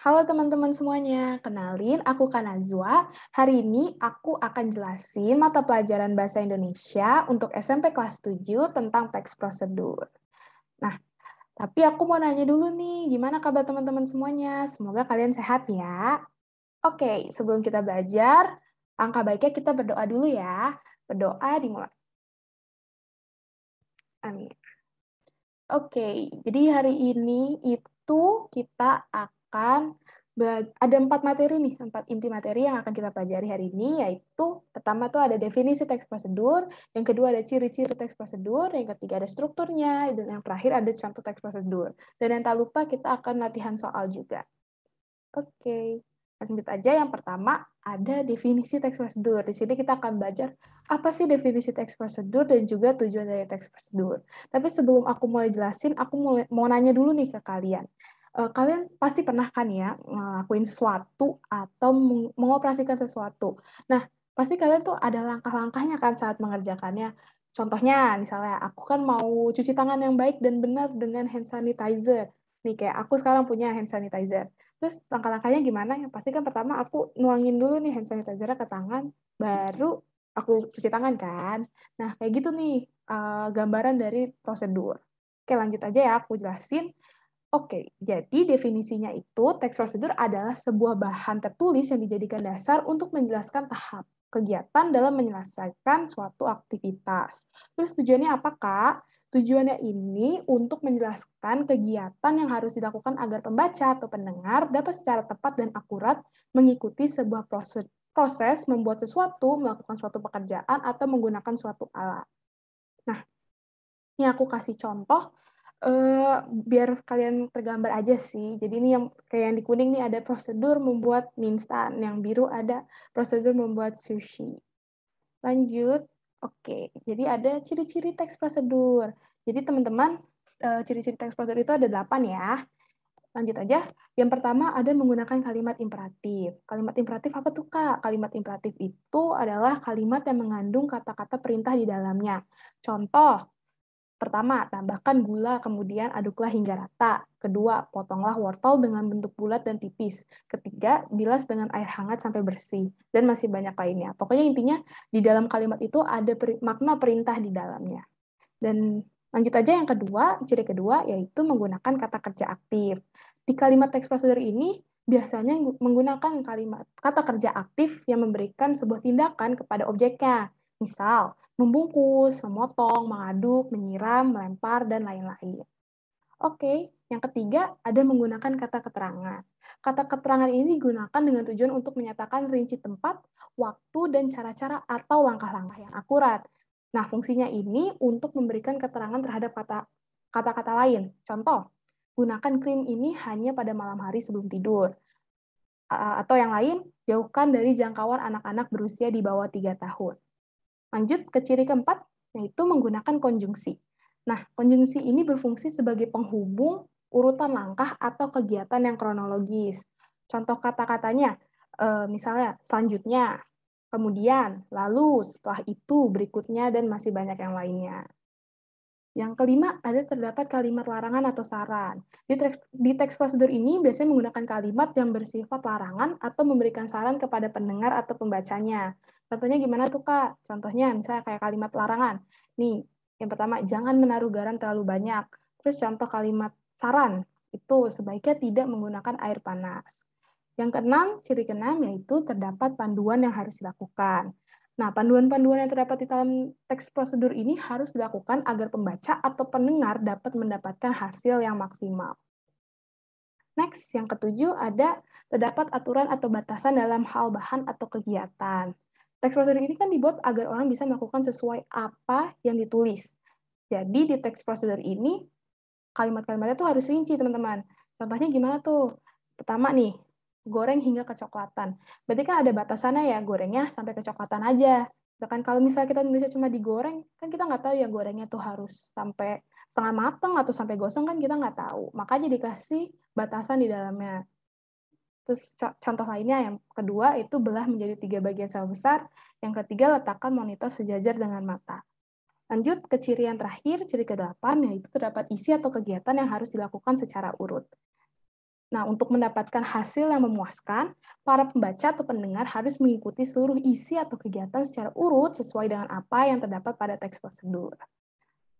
Halo teman-teman semuanya, kenalin aku Kanazwa. Hari ini aku akan jelasin mata pelajaran Bahasa Indonesia untuk SMP kelas 7 tentang teks prosedur. Nah, tapi aku mau nanya dulu nih, gimana kabar teman-teman semuanya? Semoga kalian sehat ya. Oke, sebelum kita belajar, angka baiknya kita berdoa dulu ya. Berdoa dimulai. Amin. Oke, jadi hari ini itu kita akan ada 4 materi nih, 4 inti materi yang akan kita pelajari hari ini, yaitu pertama tuh ada definisi teks prosedur, yang kedua ada ciri-ciri teks prosedur, yang ketiga ada strukturnya, dan yang terakhir ada contoh teks prosedur. Dan yang tak lupa kita akan latihan soal juga. Oke, lanjut aja. Yang pertama, ada definisi teks prosedur. Di sini kita akan belajar apa sih definisi teks prosedur dan juga tujuan dari teks prosedur. Tapi sebelum aku mulai jelasin, aku mau nanya dulu nih ke kalian. Kalian pasti pernah kan ya ngelakuin sesuatu atau mengoperasikan sesuatu. Nah, pasti kalian tuh ada langkah-langkahnya kan saat mengerjakannya. Contohnya, misalnya aku kan mau cuci tangan yang baik dan benar dengan hand sanitizer. Nih, kayak aku sekarang punya hand sanitizer. Terus langkah-langkahnya gimana? Yang pasti kan pertama aku nuangin dulu nih hand sanitizer ke tangan, baru aku cuci tangan kan. Nah, kayak gitu nih gambaran dari prosedur. Oke, lanjut aja ya, aku jelasin. Oke, jadi definisinya itu teks prosedur adalah sebuah bahan tertulis yang dijadikan dasar untuk menjelaskan tahap kegiatan dalam menyelesaikan suatu aktivitas. Terus tujuannya apa, Kak? Tujuannya ini untuk menjelaskan kegiatan yang harus dilakukan agar pembaca atau pendengar dapat secara tepat dan akurat mengikuti sebuah proses membuat sesuatu, melakukan suatu pekerjaan, atau menggunakan suatu alat. Nah, ini aku kasih contoh, biar kalian tergambar aja sih. Jadi ini yang kayak yang di kuning nih ada prosedur membuat mie instan, yang biru ada prosedur membuat sushi. Lanjut, oke. Jadi ada ciri-ciri teks prosedur. Jadi teman-teman, ciri-ciri teks prosedur itu ada 8 ya. Lanjut aja. Yang pertama ada menggunakan kalimat imperatif. Kalimat imperatif apa tuh, Kak? Kalimat imperatif itu adalah kalimat yang mengandung kata-kata perintah di dalamnya. Contoh, pertama, tambahkan gula, kemudian aduklah hingga rata. Kedua, potonglah wortel dengan bentuk bulat dan tipis. Ketiga, bilas dengan air hangat sampai bersih. Dan masih banyak lainnya. Pokoknya intinya, di dalam kalimat itu ada makna perintah di dalamnya. Dan lanjut aja yang kedua, ciri kedua, yaitu menggunakan kata kerja aktif. Di kalimat teks prosedur ini, biasanya menggunakan kalimat kata kerja aktif yang memberikan sebuah tindakan kepada objeknya. Misal, membungkus, memotong, mengaduk, menyiram, melempar, dan lain-lain. Oke, yang ketiga ada menggunakan kata keterangan. Kata keterangan ini digunakan dengan tujuan untuk menyatakan rinci tempat, waktu, dan cara-cara atau langkah-langkah yang akurat. Nah, fungsinya ini untuk memberikan keterangan terhadap kata-kata lain. Contoh, gunakan krim ini hanya pada malam hari sebelum tidur. Atau yang lain, jauhkan dari jangkauan anak-anak berusia di bawah 3 tahun. Lanjut ke ciri keempat, yaitu menggunakan konjungsi. Nah, konjungsi ini berfungsi sebagai penghubung urutan langkah atau kegiatan yang kronologis. Contoh kata-katanya, misalnya selanjutnya, kemudian, lalu, setelah itu, berikutnya, dan masih banyak yang lainnya. Yang kelima, ada terdapat kalimat larangan atau saran. Di teks prosedur ini biasanya menggunakan kalimat yang bersifat larangan atau memberikan saran kepada pendengar atau pembacanya. Contohnya gimana tuh, Kak? Contohnya misalnya kayak kalimat larangan. Nih, yang pertama, jangan menaruh garam terlalu banyak. Terus contoh kalimat saran, itu sebaiknya tidak menggunakan air panas. Yang keenam, ciri keenam yaitu terdapat panduan yang harus dilakukan. Nah, panduan-panduan yang terdapat di dalam teks prosedur ini harus dilakukan agar pembaca atau pendengar dapat mendapatkan hasil yang maksimal. Next, yang ketujuh ada terdapat aturan atau batasan dalam hal bahan atau kegiatan. Teks prosedur ini kan dibuat agar orang bisa melakukan sesuai apa yang ditulis. Jadi di teks prosedur ini kalimat-kalimatnya tuh harus rinci, teman-teman. Contohnya gimana tuh? Pertama nih, goreng hingga kecoklatan. Berarti kan ada batasannya ya, gorengnya sampai kecoklatan aja. Bahkan kalau misalnya kita nulisnya cuma digoreng, kan kita nggak tahu ya gorengnya tuh harus sampai setengah matang atau sampai gosong kan kita nggak tahu. Makanya dikasih batasan di dalamnya. Terus contoh lainnya yang kedua itu belah menjadi 3 bagian sama besar. Yang ketiga letakkan monitor sejajar dengan mata. Lanjut ke ciri yang terakhir, ciri ke-8, yaitu terdapat isi atau kegiatan yang harus dilakukan secara urut. Nah, untuk mendapatkan hasil yang memuaskan, para pembaca atau pendengar harus mengikuti seluruh isi atau kegiatan secara urut sesuai dengan apa yang terdapat pada teks prosedur.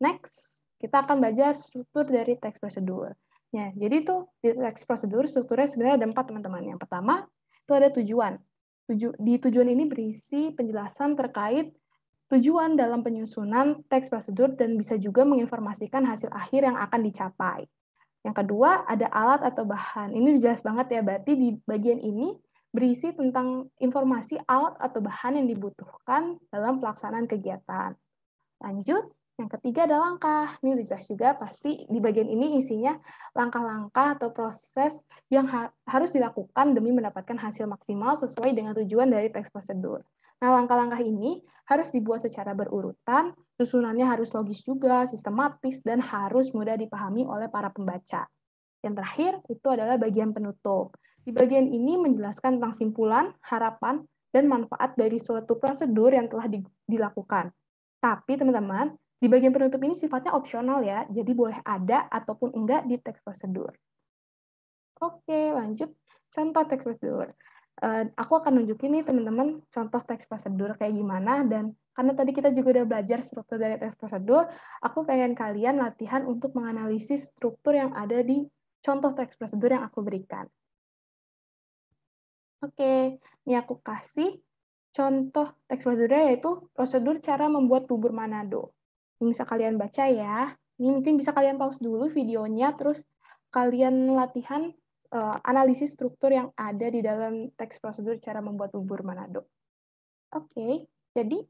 Next, kita akan belajar struktur dari teks prosedur. Ya, jadi itu di teks prosedur strukturnya sebenarnya ada 4, teman-teman. Yang pertama, itu ada tujuan. Di tujuan ini berisi penjelasan terkait tujuan dalam penyusunan teks prosedur dan bisa juga menginformasikan hasil akhir yang akan dicapai. Yang kedua, ada alat atau bahan. Ini jelas banget ya, berarti di bagian ini berisi tentang informasi alat atau bahan yang dibutuhkan dalam pelaksanaan kegiatan. Lanjut, yang ketiga ada langkah. Ini udah jelas juga, pasti di bagian ini isinya langkah-langkah atau proses yang harus dilakukan demi mendapatkan hasil maksimal sesuai dengan tujuan dari teks prosedur. Nah, langkah-langkah ini harus dibuat secara berurutan, susunannya harus logis juga, sistematis, dan harus mudah dipahami oleh para pembaca. Yang terakhir, itu adalah bagian penutup. Di bagian ini menjelaskan tentang simpulan, harapan, dan manfaat dari suatu prosedur yang telah dilakukan. Tapi teman-teman, di bagian penutup ini sifatnya opsional ya, jadi boleh ada ataupun enggak di teks prosedur. Oke, lanjut. Contoh teks prosedur. Aku akan nunjukin nih teman-teman contoh teks prosedur kayak gimana, dan karena tadi kita juga udah belajar struktur dari teks prosedur, aku pengen kalian latihan untuk menganalisis struktur yang ada di contoh teks prosedur yang aku berikan. Oke, ini aku kasih contoh teks prosedurnya yaitu prosedur cara membuat bubur Manado. Ini bisa kalian baca ya. Ini mungkin bisa kalian pause dulu videonya, terus kalian latihan analisis struktur yang ada di dalam teks prosedur cara membuat bubur Manado. Oke, jadi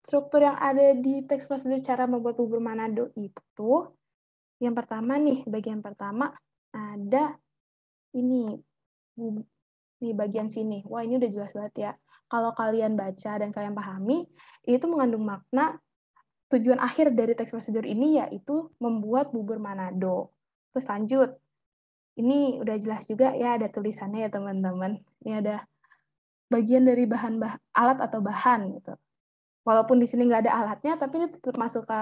struktur yang ada di teks prosedur cara membuat bubur Manado itu, yang pertama nih, bagian pertama ada ini, di bagian sini. Wah, ini udah jelas banget ya. Kalau kalian baca dan kalian pahami, ini tuh mengandung makna tujuan akhir dari teks prosedur ini yaitu membuat bubur Manado. Terus lanjut. Ini udah jelas juga ya, ada tulisannya ya teman-teman. Ini ada bagian dari alat atau bahan gitu. Walaupun di sini nggak ada alatnya, tapi ini tetap masuk ke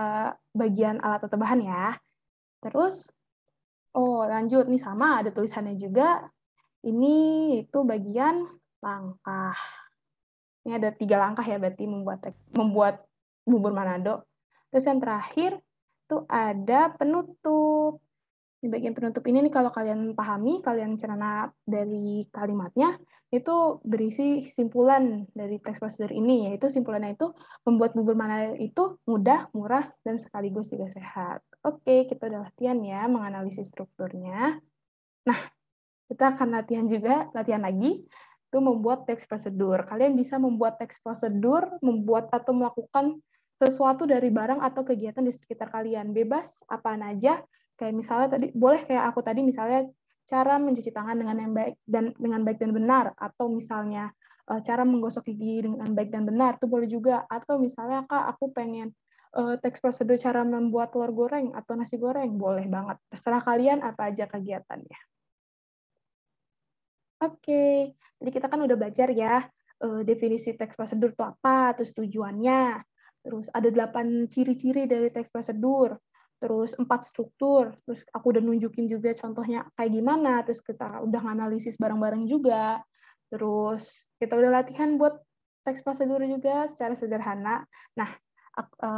bagian alat atau bahan ya. Terus, lanjut nih sama ada tulisannya juga. Ini itu bagian langkah. Ini ada 3 langkah ya berarti membuat bubur Manado. Terus yang terakhir itu ada penutup. Di bagian penutup ini nih kalau kalian pahami, kalian cerna dari kalimatnya, itu berisi simpulan dari teks prosedur ini, yaitu simpulannya itu membuat bubur Manado itu mudah, murah, dan sekaligus juga sehat. Oke, kita udah latihan ya menganalisis strukturnya. Nah, kita akan latihan lagi, itu membuat teks prosedur. Kalian bisa membuat teks prosedur, membuat atau melakukan sesuatu dari barang atau kegiatan di sekitar kalian. Bebas, apaan aja. Kayak misalnya tadi, boleh kayak aku tadi misalnya cara mencuci tangan dengan baik dan benar, atau misalnya cara menggosok gigi dengan baik dan benar, itu boleh juga. Atau misalnya, Kak, aku pengen teks prosedur cara membuat telur goreng atau nasi goreng, boleh banget. Terserah kalian apa aja kegiatannya. Oke, jadi kita kan udah belajar ya, definisi teks prosedur itu apa, terus tujuannya, terus ada 8 ciri-ciri dari teks prosedur, terus 4 struktur, terus aku udah nunjukin juga contohnya kayak gimana, terus kita udah nganalisis bareng-bareng juga, terus kita udah latihan buat teks prosedur juga secara sederhana. Nah,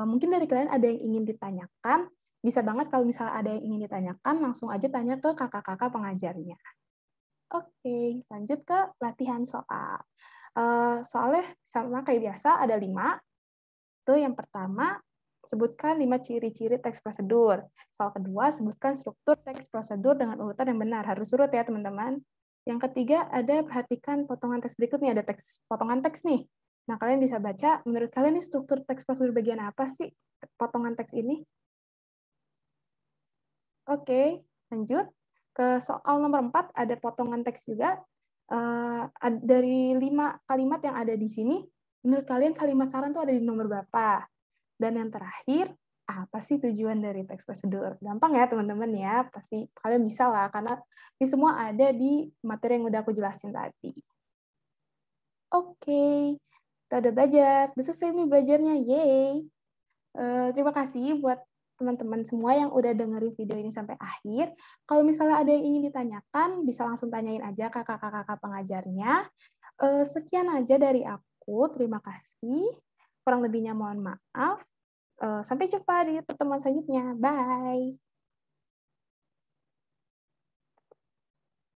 mungkin dari kalian ada yang ingin ditanyakan, bisa banget kalau misalnya ada yang ingin ditanyakan, langsung aja tanya ke kakak-kakak pengajarnya. Oke, lanjut ke latihan soal. Soalnya sama kayak biasa, ada 5. Itu yang pertama, sebutkan 5 ciri-ciri teks prosedur. Soal kedua, sebutkan struktur teks prosedur dengan urutan yang benar. Harus urut ya, teman-teman. Yang ketiga, ada perhatikan potongan teks berikut nih. Ada potongan teks nih. Nah, kalian bisa baca, menurut kalian ini struktur teks prosedur bagian apa sih potongan teks ini? Oke, lanjut. Ke soal nomor 4, ada potongan teks juga. Dari 5 kalimat yang ada di sini, menurut kalian kalimat saran itu ada di nomor berapa? Dan yang terakhir, apa sih tujuan dari teks prosedur? Gampang ya teman-teman ya, pasti kalian bisa lah, karena ini semua ada di materi yang udah aku jelasin tadi. Oke, kita udah belajar. Udah selesai nih belajarnya, yeay. Terima kasih buat teman-teman semua yang udah dengerin video ini sampai akhir. Kalau misalnya ada yang ingin ditanyakan, bisa langsung tanyain aja ke kakak-kakak pengajarnya. Sekian aja dari aku, terima kasih. Kurang lebihnya mohon maaf. Sampai jumpa di pertemuan selanjutnya. Bye.